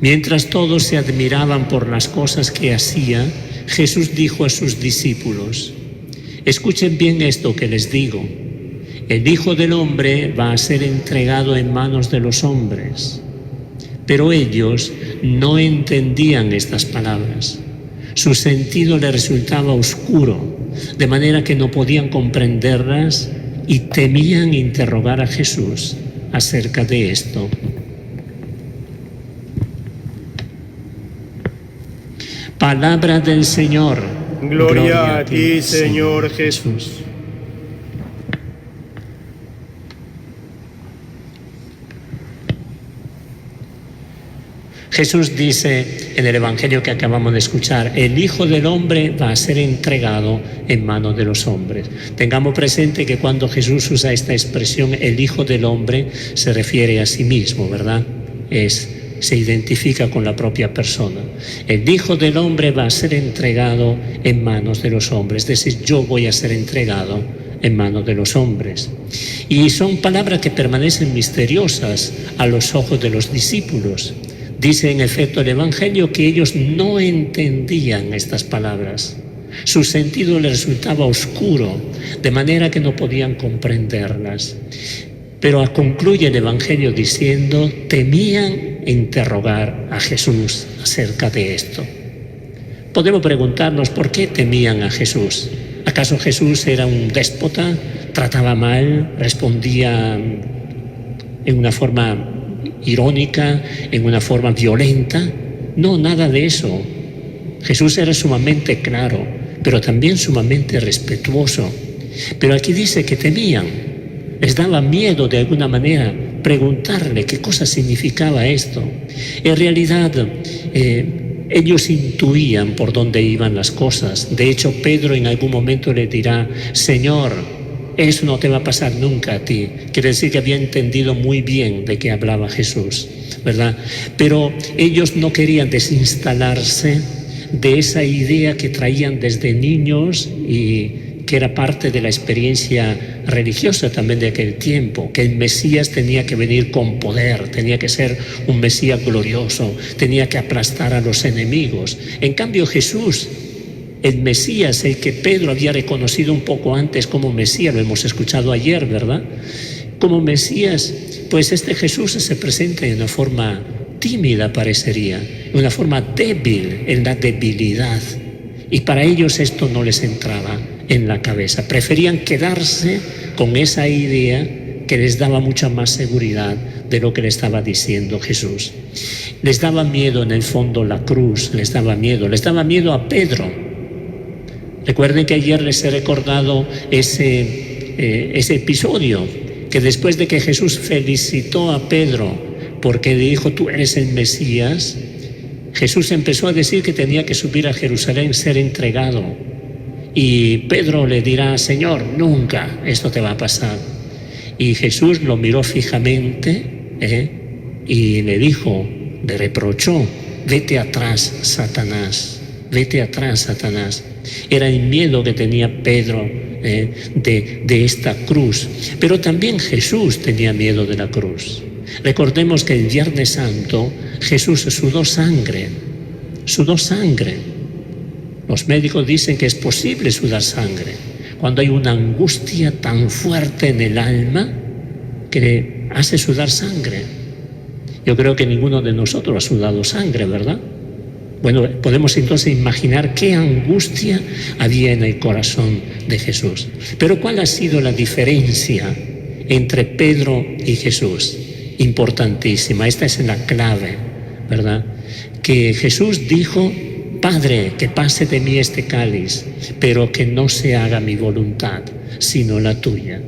Mientras todos se admiraban por las cosas que hacía, Jesús dijo a sus discípulos: escuchen bien esto que les digo. El Hijo del Hombre va a ser entregado en manos de los hombres. Pero ellos no entendían estas palabras. Su sentido les resultaba oscuro, de manera que no podían comprenderlas y temían interrogar a Jesús acerca de esto. Palabra del Señor. Gloria a ti, Señor Jesús. Jesús dice en el Evangelio que acabamos de escuchar: el Hijo del Hombre va a ser entregado en manos de los hombres. Tengamos presente que cuando Jesús usa esta expresión, el Hijo del Hombre, se refiere a sí mismo, ¿verdad? Se identifica con la propia persona. El Hijo del Hombre va a ser entregado en manos de los hombres. Es decir, yo voy a ser entregado en manos de los hombres. Y son palabras que permanecen misteriosas a los ojos de los discípulos. Dice en efecto el Evangelio que ellos no entendían estas palabras. Su sentido les resultaba oscuro, de manera que no podían comprenderlas. Pero concluye el Evangelio diciendo: temían interrogar a Jesús acerca de esto. Podemos preguntarnos por qué temían a Jesús. ¿Acaso Jesús era un déspota? ¿Trataba mal? ¿Respondía en una forma irónica, en una forma violenta? No, nada de eso. Jesús era sumamente claro, pero también sumamente respetuoso. Pero aquí dice que temían, les daba miedo de alguna manera preguntarle qué cosa significaba esto. En realidad, ellos intuían por dónde iban las cosas. De hecho, Pedro en algún momento le dirá: Señor, eso no te va a pasar nunca a ti. Quiere decir que había entendido muy bien de qué hablaba Jesús, ¿verdad? Pero ellos no querían desinstalarse de esa idea que traían desde niños y que era parte de la experiencia religiosa también de aquel tiempo, que el Mesías tenía que venir con poder, tenía que ser un Mesías glorioso, tenía que aplastar a los enemigos. En cambio Jesús, el Mesías, el que Pedro había reconocido un poco antes como Mesías, lo hemos escuchado ayer, ¿verdad? Como Mesías, pues este Jesús se presenta de una forma tímida, parecería, de una forma débil, en la debilidad. Y para ellos esto no les entraba en la cabeza. Preferían quedarse con esa idea que les daba mucha más seguridad de lo que le estaba diciendo Jesús. Les daba miedo en el fondo la cruz, les daba miedo a Pedro. Recuerden que ayer les he recordado ese episodio, que después de que Jesús felicitó a Pedro porque le dijo: tú eres el Mesías, Jesús empezó a decir que tenía que subir a Jerusalén, ser entregado. Y Pedro le dirá: Señor, nunca esto te va a pasar. Y Jesús lo miró fijamente y le dijo, le reprochó: vete atrás, Satanás, vete atrás, Satanás. Era el miedo que tenía Pedro de esta cruz. Pero también Jesús tenía miedo de la cruz. Recordemos que el Viernes Santo Jesús sudó sangre. Los médicos dicen que es posible sudar sangre cuando hay una angustia tan fuerte en el alma que hace sudar sangre. Yo creo que ninguno de nosotros ha sudado sangre, ¿verdad? Bueno, podemos entonces imaginar qué angustia había en el corazón de Jesús. Pero ¿cuál ha sido la diferencia entre Pedro y Jesús? Importantísima, esta es la clave, ¿verdad? Que Jesús dijo: Padre, que pase de mí este cáliz, pero que no se haga mi voluntad, sino la tuya.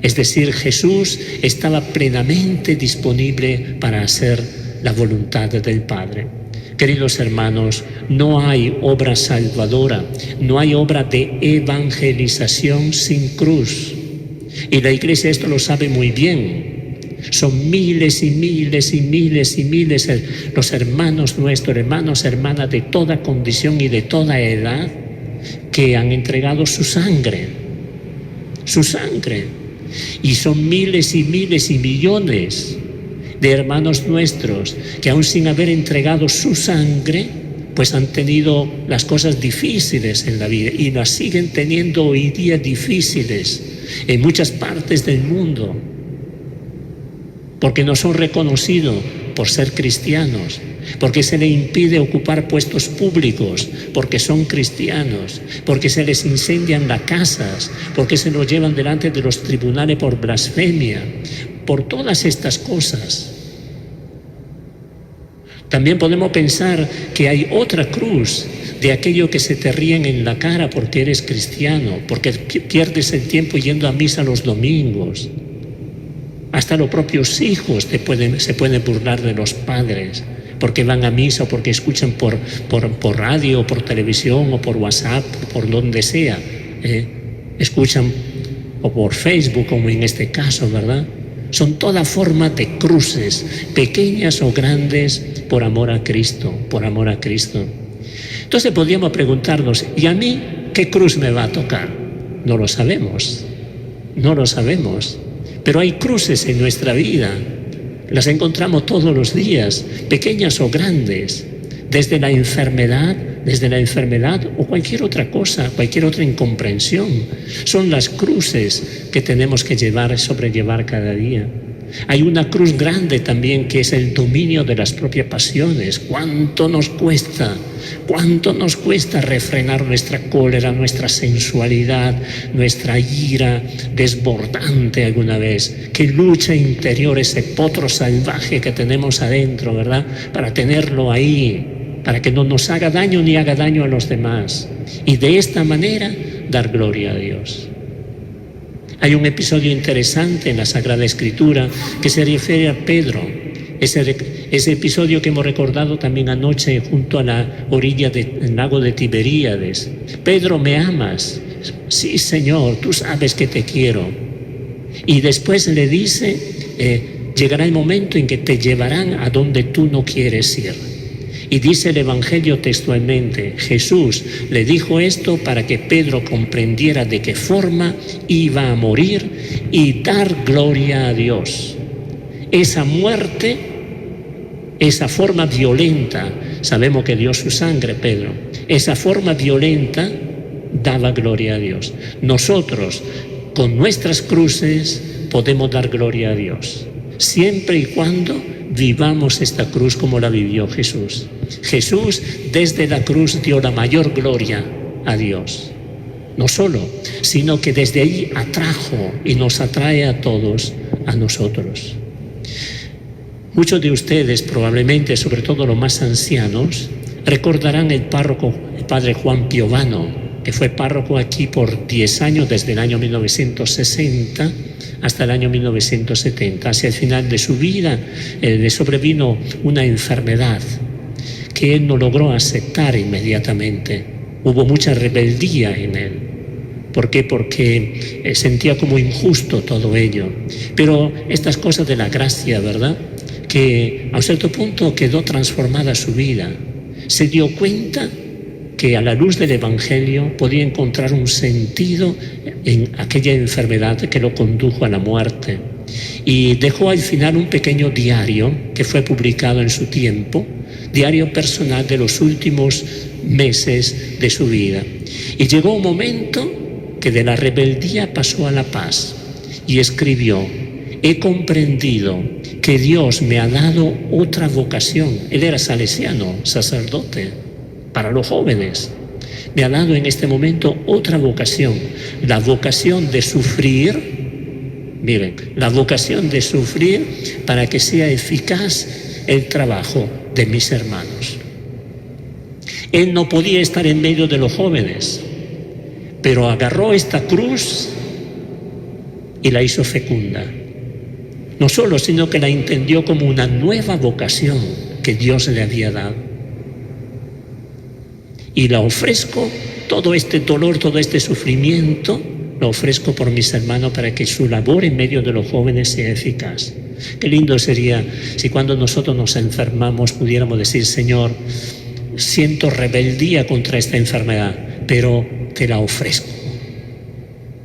Es decir, Jesús estaba plenamente disponible para hacer la voluntad del Padre. Queridos hermanos, no hay obra salvadora, no hay obra de evangelización sin cruz. Y la Iglesia esto lo sabe muy bien. Son miles y miles y miles y miles los hermanos nuestros, hermanos, hermanas de toda condición y de toda edad, que han entregado su sangre. Y son miles y miles y millones de hermanos nuestros que aún sin haber entregado su sangre, pues han tenido las cosas difíciles en la vida y las siguen teniendo hoy día difíciles en muchas partes del mundo, porque no son reconocidos por ser cristianos, porque se les impide ocupar puestos públicos porque son cristianos, porque se les incendian las casas, porque se los llevan delante de los tribunales por blasfemia, por todas estas cosas. También podemos pensar que hay otra cruz de aquello que se te ríen en la cara porque eres cristiano, porque pierdes el tiempo yendo a misa los domingos. Hasta los propios hijos se pueden burlar de los padres porque van a misa o porque escuchan por radio o por televisión o por WhatsApp o por donde sea. Escuchan o por Facebook, como en este caso, ¿verdad? Son toda forma de cruces, pequeñas o grandes, por amor a Cristo, por amor a Cristo. Entonces podríamos preguntarnos, ¿y a mí qué cruz me va a tocar? No lo sabemos, no lo sabemos. Pero hay cruces en nuestra vida, las encontramos todos los días, pequeñas o grandes, desde la enfermedad o cualquier otra cosa, cualquier otra incomprensión. Son las cruces que tenemos que sobrellevar cada día. Hay una cruz grande también que es el dominio de las propias pasiones. ¿Cuánto nos cuesta refrenar nuestra cólera, nuestra sensualidad, nuestra ira desbordante alguna vez? Qué lucha interior, ese potro salvaje que tenemos adentro, ¿verdad? Para tenerlo ahí, para que no nos haga daño ni haga daño a los demás. Y de esta manera dar gloria a Dios. Hay un episodio interesante en la Sagrada Escritura que se refiere a Pedro. Ese episodio que hemos recordado también anoche junto a la orilla del lago de Tiberíades. Pedro, ¿me amas? Sí, Señor, tú sabes que te quiero. Y después le dice, llegará el momento en que te llevarán a donde tú no quieres ir. Y dice el Evangelio textualmente, Jesús le dijo esto para que Pedro comprendiera de qué forma iba a morir y dar gloria a Dios. Esa muerte, esa forma violenta, sabemos que dio su sangre Pedro, esa forma violenta daba gloria a Dios. Nosotros, con nuestras cruces, podemos dar gloria a Dios, siempre y cuando vivamos esta cruz como la vivió Jesús. Jesús desde la cruz dio la mayor gloria a Dios. No solo, sino que desde ahí atrajo y nos atrae a todos, a nosotros. Muchos de ustedes probablemente, sobre todo los más ancianos, recordarán el párroco, el padre Juan Piovano, que fue párroco aquí por 10 años, desde el año 1960 hasta el año 1970. Hacia el final de su vida le sobrevino una enfermedad que él no logró aceptar inmediatamente. Hubo mucha rebeldía en él. ¿Por qué? Porque sentía como injusto todo ello. Pero estas cosas de la gracia, ¿verdad?, que a un cierto punto quedó transformada su vida. Se dio cuenta que a la luz del Evangelio podía encontrar un sentido en aquella enfermedad que lo condujo a la muerte. Y dejó al final un pequeño diario que fue publicado en su tiempo, diario personal de los últimos meses de su vida. Y llegó un momento que de la rebeldía pasó a la paz y escribió: he comprendido que Dios me ha dado otra vocación. Él era salesiano, sacerdote, para los jóvenes. Me ha dado en este momento otra vocación, la vocación de sufrir. Miren, la vocación de sufrir para que sea eficaz el trabajo de mis hermanos. Él no podía estar en medio de los jóvenes, pero agarró esta cruz y la hizo fecunda. No solo, sino que la entendió como una nueva vocación que Dios le había dado. Y la ofrezco, todo este dolor, todo este sufrimiento, lo ofrezco por mis hermanos para que su labor en medio de los jóvenes sea eficaz. Qué lindo sería si cuando nosotros nos enfermamos pudiéramos decir: Señor, siento rebeldía contra esta enfermedad, pero te la ofrezco.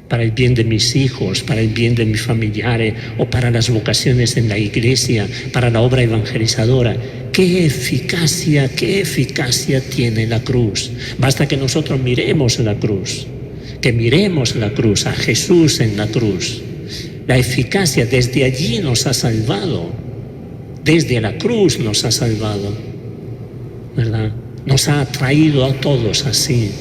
para el bien de mis hijos, para el bien de mis familiares o para las vocaciones en la iglesia, para la obra evangelizadora. ¡Qué eficacia tiene la cruz! Basta que nosotros miremos la cruz, que miremos la cruz, a Jesús en la cruz. La eficacia desde allí nos ha salvado, desde la cruz nos ha salvado, ¿verdad? Nos ha atraído a todos así.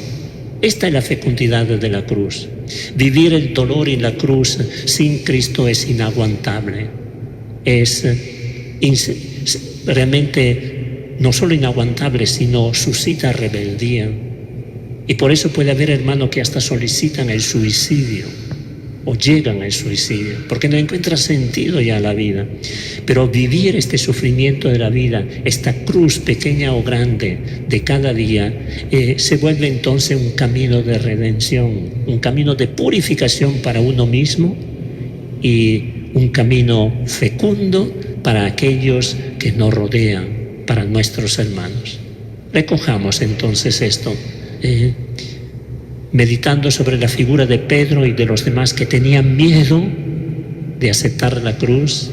Esta es la fecundidad de la cruz. Vivir el dolor y la cruz sin Cristo es inaguantable. Es realmente no solo inaguantable, sino suscita rebeldía. Y por eso puede haber hermanos que hasta solicitan el suicidio o llegan al suicidio, porque no encuentra sentido ya la vida. Pero vivir este sufrimiento de la vida, esta cruz pequeña o grande de cada día, se vuelve entonces un camino de redención, un camino de purificación para uno mismo y un camino fecundo para aquellos que nos rodean, para nuestros hermanos. Recojamos entonces esto, meditando sobre la figura de Pedro y de los demás que tenían miedo de aceptar la cruz.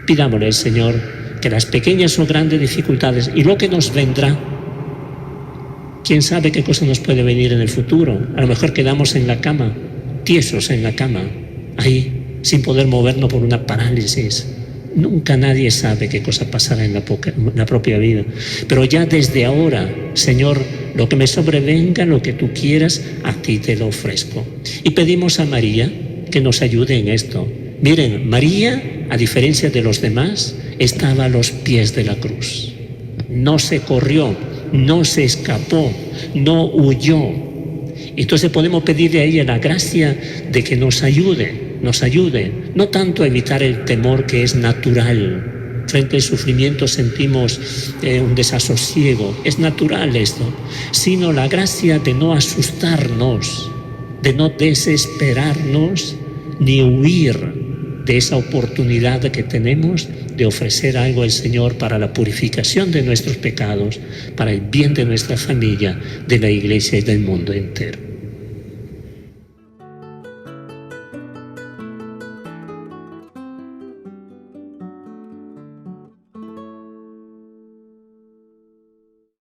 Pidámosle al Señor que las pequeñas o grandes dificultades y lo que nos vendrá, quién sabe qué cosa nos puede venir en el futuro. A lo mejor quedamos en la cama, tiesos en la cama, ahí, sin poder movernos por una parálisis. Nunca nadie sabe qué cosa pasará en la propia vida. Pero ya desde ahora, Señor, lo que me sobrevenga, lo que tú quieras, a ti te lo ofrezco. Y pedimos a María que nos ayude en esto. Miren, María, a diferencia de los demás, estaba a los pies de la cruz. No se corrió, no se escapó, no huyó. Entonces podemos pedirle a ella la gracia de que nos ayude, no tanto a evitar el temor que es natural. Frente al sufrimiento sentimos un desasosiego, es natural esto, sino la gracia de no asustarnos, de no desesperarnos, ni huir de esa oportunidad que tenemos de ofrecer algo al Señor para la purificación de nuestros pecados, para el bien de nuestra familia, de la Iglesia y del mundo entero.